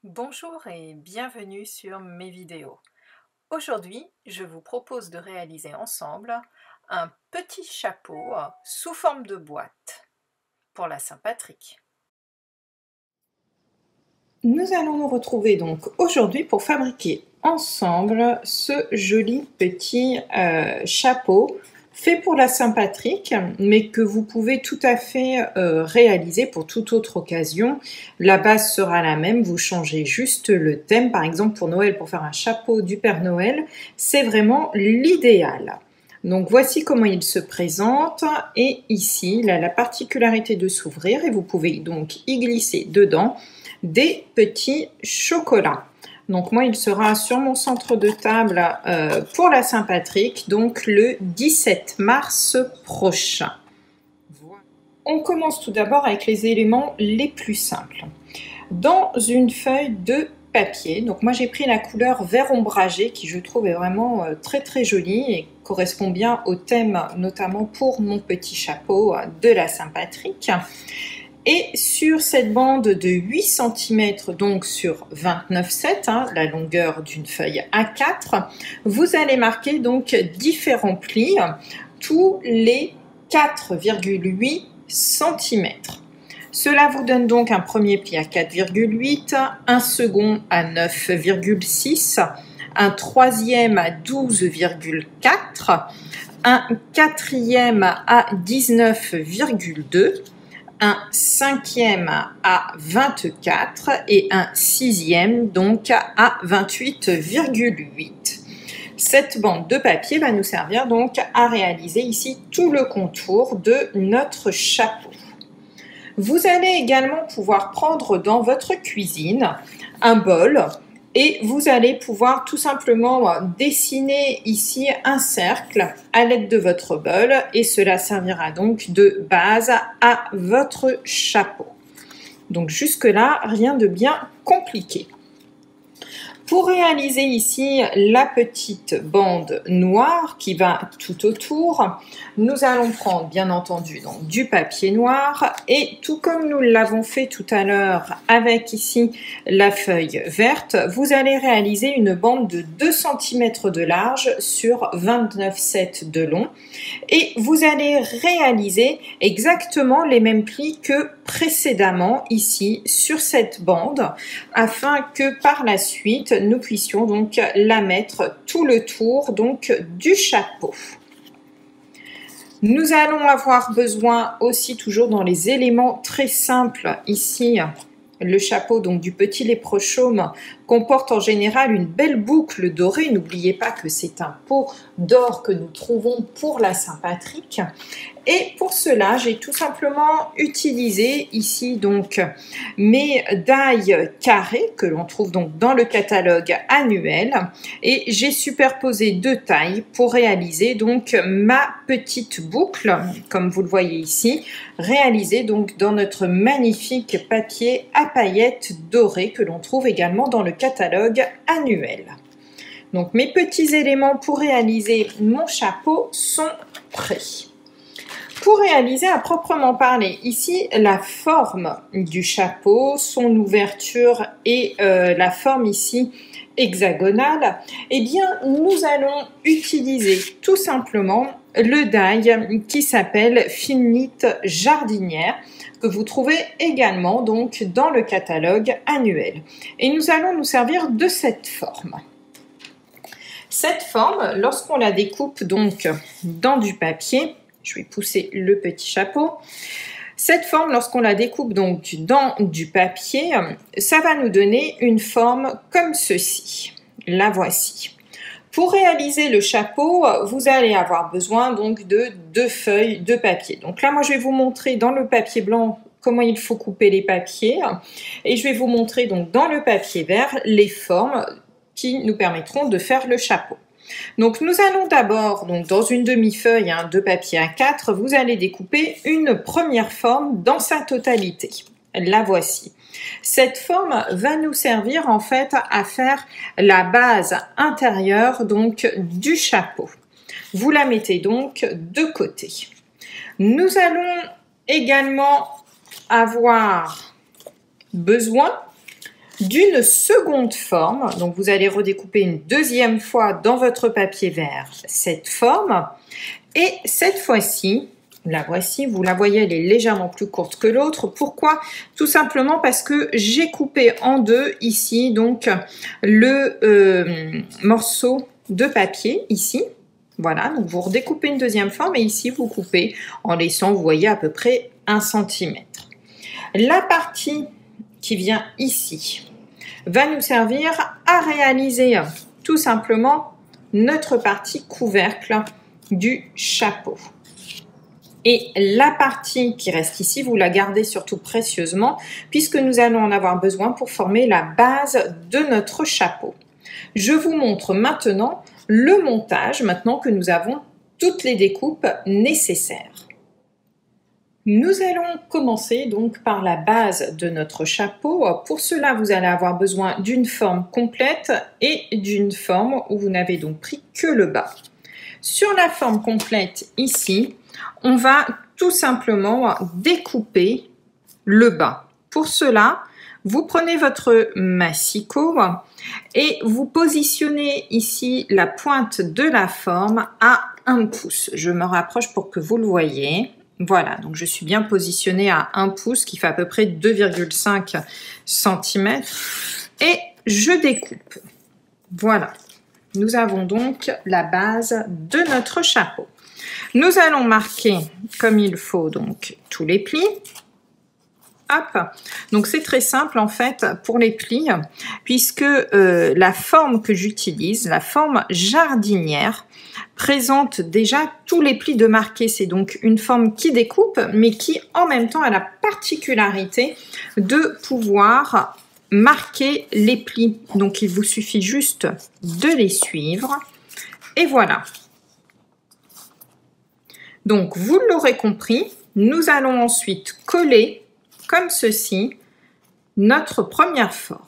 Bonjour et bienvenue sur mes vidéos. Aujourd'hui, je vous propose de réaliser ensemble un petit chapeau sous forme de boîte pour la Saint-Patrick. Nous allons nous retrouver donc aujourd'hui pour fabriquer ensemble ce joli petit chapeau fait pour la Saint-Patrick, mais que vous pouvez tout à fait réaliser pour toute autre occasion. La base sera la même, vous changez juste le thème. Par exemple pour Noël, pour faire un chapeau du Père Noël, c'est vraiment l'idéal. Donc voici comment il se présente, et ici il a la particularité de s'ouvrir et vous pouvez donc y glisser dedans des petits chocolats. Donc moi il sera sur mon centre de table pour la Saint-Patrick, donc le 17 mars prochain. On commence tout d'abord avec les éléments les plus simples. Dans une feuille de papier, donc moi j'ai pris la couleur vert ombragé qui je trouve est vraiment très jolie et correspond bien au thème, notamment pour mon petit chapeau de la Saint-Patrick. Et sur cette bande de 8 cm, donc sur 29,7, la longueur d'une feuille A4, vous allez marquer donc différents plis, tous les 4,8 cm. Cela vous donne donc un premier pli à 4,8, un second à 9,6, un troisième à 12,4, un quatrième à 19,2, un cinquième à 24 et un sixième donc à 28,8. Cette bande de papier va nous servir donc à réaliser ici tout le contour de notre chapeau. Vous allez également pouvoir prendre dans votre cuisine un bol et vous allez pouvoir tout simplement dessiner ici un cercle à l'aide de votre bol et cela servira donc de base à votre chapeau. Donc jusque-là, rien de bien compliqué. Pour réaliser ici la petite bande noire qui va tout autour, nous allons prendre bien entendu donc du papier noir et tout comme nous l'avons fait tout à l'heure avec ici la feuille verte, vous allez réaliser une bande de 2 cm de large sur 29,7 de long et vous allez réaliser exactement les mêmes plis que précédemment ici sur cette bande afin que par la suite nous puissions donc la mettre tout le tour donc du chapeau. Nous allons avoir besoin aussi toujours dans les éléments très simples ici. Le chapeau donc du petit lépreux chaume comporte en général une belle boucle dorée. N'oubliez pas que c'est un pot d'or que nous trouvons pour la Saint-Patrick. Et pour cela, j'ai tout simplement utilisé ici donc mes dailles carrées que l'on trouve donc dans le catalogue annuel et j'ai superposé 2 tailles pour réaliser donc ma petite boucle, comme vous le voyez ici, réalisée donc dans notre magnifique papier à paillettes dorées que l'on trouve également dans le catalogue annuel. Donc mes petits éléments pour réaliser mon chapeau sont prêts. Pour réaliser à proprement parler ici la forme du chapeau, son ouverture et la forme ici hexagonale, eh bien nous allons utiliser tout simplement le die qui s'appelle Finite Jardinière que vous trouvez également donc dans le catalogue annuel. Et nous allons nous servir de cette forme. Cette forme, lorsqu'on la découpe donc dans du papier, je vais pousser le petit chapeau. Cette forme, lorsqu'on la découpe donc dans du papier, ça va nous donner une forme comme ceci. La voici. Pour réaliser le chapeau, vous allez avoir besoin donc de 2 feuilles de papier. Donc là, moi, je vais vous montrer dans le papier blanc comment il faut couper les papiers. Et je vais vous montrer donc dans le papier vert les formes qui nous permettront de faire le chapeau. Donc nous allons d'abord, donc dans une demi-feuille de papier A4, vous allez découper une première forme dans sa totalité. La voici. Cette forme va nous servir en fait à faire la base intérieure donc du chapeau. Vous la mettez donc de côté. Nous allons également avoir besoin d'une seconde forme. Donc, vous allez redécouper une deuxième fois dans votre papier vert cette forme. Et cette fois-ci, la voici, vous la voyez, elle est légèrement plus courte que l'autre. Pourquoi? Tout simplement parce que j'ai coupé en deux ici, donc, le morceau de papier ici. Voilà, donc vous redécoupez une deuxième forme et ici, vous coupez en laissant, vous voyez, à peu près 1 cm. La partie qui vient ici va nous servir à réaliser tout simplement notre partie couvercle du chapeau. Et la partie qui reste ici, vous la gardez surtout précieusement puisque nous allons en avoir besoin pour former la base de notre chapeau. Je vous montre maintenant le montage, maintenant que nous avons toutes les découpes nécessaires. Nous allons commencer donc par la base de notre chapeau. Pour cela, vous allez avoir besoin d'une forme complète et d'une forme où vous n'avez donc pris que le bas. Sur la forme complète ici, on va tout simplement découper le bas. Pour cela, vous prenez votre massicot et vous positionnez ici la pointe de la forme à 1 pouce. Je me rapproche pour que vous le voyez. Voilà, donc je suis bien positionnée à 1 pouce qui fait à peu près 2,5 cm et je découpe. Voilà, nous avons donc la base de notre chapeau. Nous allons marquer comme il faut donc tous les plis. Hop. Donc c'est très simple en fait pour les plis puisque la forme que j'utilise, la forme jardinière, présente déjà tous les plis de marqué. C'est donc une forme qui découpe mais qui en même temps a la particularité de pouvoir marquer les plis. Donc il vous suffit juste de les suivre et voilà. Donc vous l'aurez compris, nous allons ensuite coller comme ceci, notre première forme.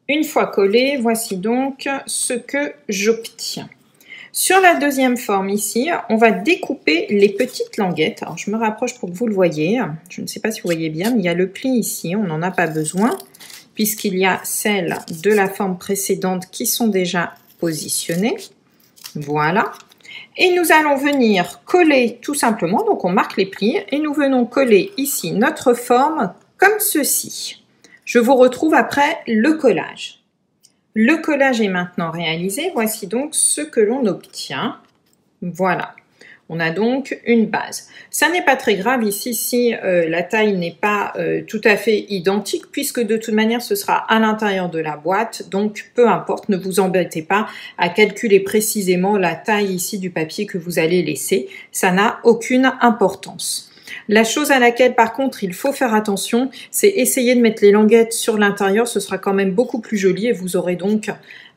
Une fois collée, voici donc ce que j'obtiens. Sur la deuxième forme ici, on va découper les petites languettes. Alors je me rapproche pour que vous le voyez. Je ne sais pas si vous voyez bien, mais il y a le pli ici, on n'en a pas besoin, puisqu'il y a celles de la forme précédente qui sont déjà positionnées. Voilà. Et nous allons venir coller tout simplement, donc on marque les plis et nous venons coller ici notre forme comme ceci. Je vous retrouve après le collage. Le collage est maintenant réalisé, voici donc ce que l'on obtient. Voilà, on a donc une base. Ça n'est pas très grave ici si la taille n'est pas tout à fait identique puisque de toute manière ce sera à l'intérieur de la boîte, donc peu importe, ne vous embêtez pas à calculer précisément la taille ici du papier que vous allez laisser, ça n'a aucune importance. La chose à laquelle par contre il faut faire attention, c'est essayer de mettre les languettes sur l'intérieur, ce sera quand même beaucoup plus joli et vous aurez donc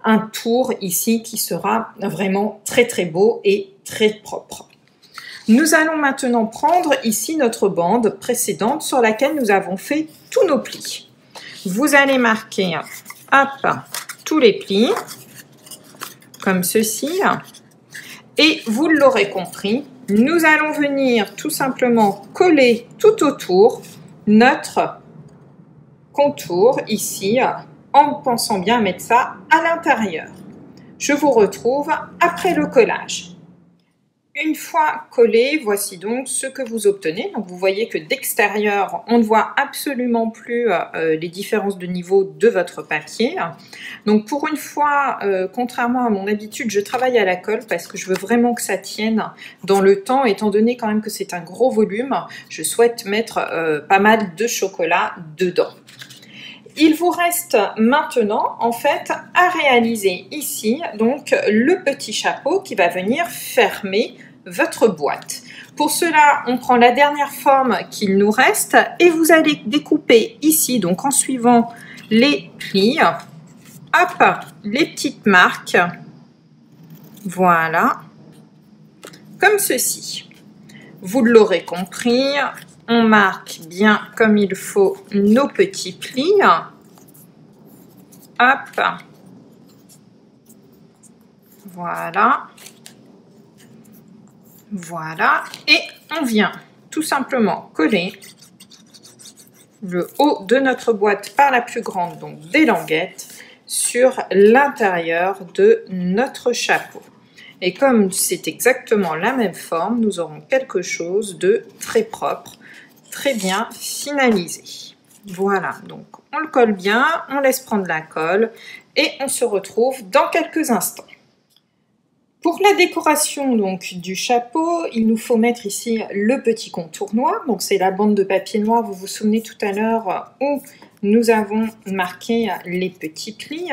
un tour ici qui sera vraiment très très beau et très propre. Nous allons maintenant prendre ici notre bande précédente sur laquelle nous avons fait tous nos plis. Vous allez marquer hop, tous les plis, comme ceci, et vous l'aurez compris, nous allons venir tout simplement coller tout autour notre contour ici, en pensant bien mettre ça à l'intérieur. Je vous retrouve après le collage. Une fois collé, voici donc ce que vous obtenez. Donc vous voyez que d'extérieur, on ne voit absolument plus les différences de niveau de votre papier. Donc pour une fois, contrairement à mon habitude, je travaille à la colle parce que je veux vraiment que ça tienne dans le temps. Étant donné quand même que c'est un gros volume, je souhaite mettre pas mal de chocolat dedans. Il vous reste maintenant en fait à réaliser ici donc le petit chapeau qui va venir fermer votre boîte. Pour cela, on prend la dernière forme qu'il nous reste et vous allez découper ici, donc en suivant les plis, hop, les petites marques, voilà, comme ceci. Vous l'aurez compris, on marque bien comme il faut nos petits plis, hop, voilà. Voilà, et on vient tout simplement coller le haut de notre boîte par la plus grande, donc des languettes, sur l'intérieur de notre chapeau. Et comme c'est exactement la même forme, nous aurons quelque chose de très propre, très bien finalisé. Voilà, donc on le colle bien, on laisse prendre la colle et on se retrouve dans quelques instants. Pour la décoration donc du chapeau, il nous faut mettre ici le petit contour noir. Donc c'est la bande de papier noir, vous vous souvenez tout à l'heure où nous avons marqué les petits plis.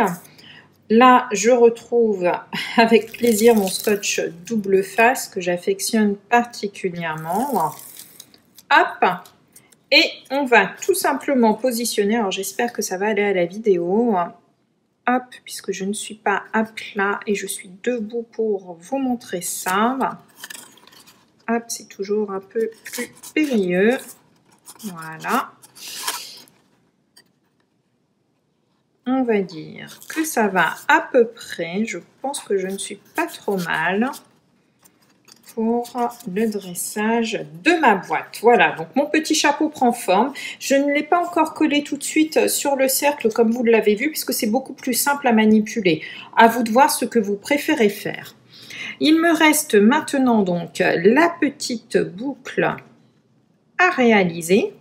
Là, je retrouve avec plaisir mon scotch double face que j'affectionne particulièrement. Hop! Et on va tout simplement positionner, alors j'espère que ça va aller à la vidéo. Hop, puisque je ne suis pas à plat et je suis debout pour vous montrer ça. Hop, c'est toujours un peu plus périlleux. Voilà. On va dire que ça va à peu près. Je pense que je ne suis pas trop mal pour le dressage de ma boîte. Voilà, donc mon petit chapeau prend forme. Je ne l'ai pas encore collé tout de suite sur le cercle comme vous l'avez vu, puisque c'est beaucoup plus simple à manipuler. À vous de voir ce que vous préférez faire. Il me reste maintenant donc la petite boucle à réaliser.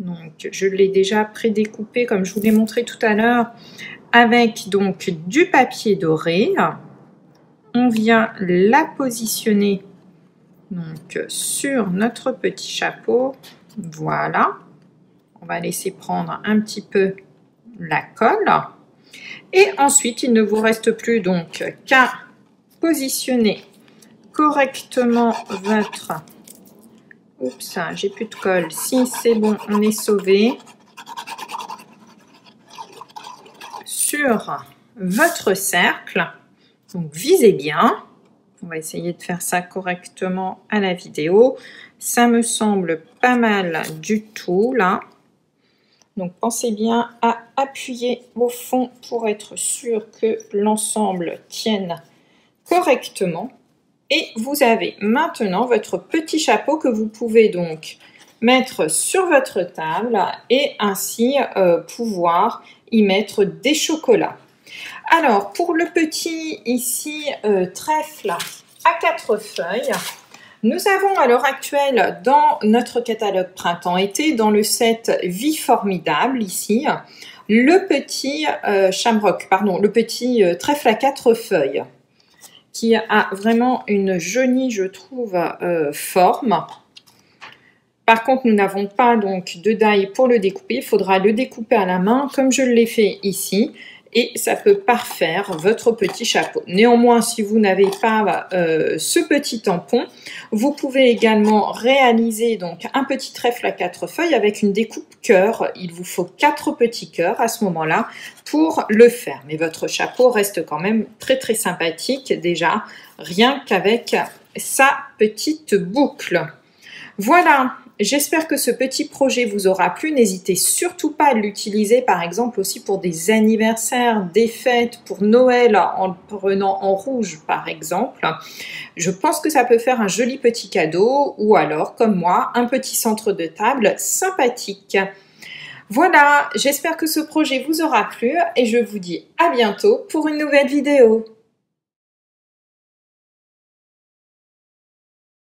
Donc je l'ai déjà prédécoupée comme je vous l'ai montré tout à l'heure avec donc du papier doré. On vient la positionner donc sur notre petit chapeau. Voilà. On va laisser prendre un petit peu la colle. Et ensuite, il ne vous reste plus donc qu'à positionner correctement votre... Oups, j'ai plus de colle. Si, c'est bon, on est sauvé. Sur votre cercle. Donc, visez bien. On va essayer de faire ça correctement à la vidéo. Ça me semble pas mal du tout, là. Donc, pensez bien à appuyer au fond pour être sûr que l'ensemble tienne correctement. Et vous avez maintenant votre petit chapeau que vous pouvez donc mettre sur votre table et ainsi pouvoir y mettre des chocolats. Alors, pour le petit ici trèfle à 4 feuilles, nous avons à l'heure actuelle dans notre catalogue printemps-été, dans le set Vie formidable ici, le petit shamrock, pardon, le petit trèfle à 4 feuilles qui a vraiment une jolie, je trouve, forme. Par contre, nous n'avons pas donc de die pour le découper. Il faudra le découper à la main comme je l'ai fait ici. Et ça peut parfaire votre petit chapeau. Néanmoins, si vous n'avez pas ce petit tampon, vous pouvez également réaliser donc un petit trèfle à 4 feuilles avec une découpe cœur. Il vous faut 4 petits cœurs à ce moment-là pour le faire. Mais votre chapeau reste quand même très très sympathique déjà, rien qu'avec sa petite boucle. Voilà. J'espère que ce petit projet vous aura plu. N'hésitez surtout pas à l'utiliser, par exemple, aussi pour des anniversaires, des fêtes, pour Noël, en le prenant en rouge, par exemple. Je pense que ça peut faire un joli petit cadeau, ou alors, comme moi, un petit centre de table sympathique. Voilà, j'espère que ce projet vous aura plu et je vous dis à bientôt pour une nouvelle vidéo.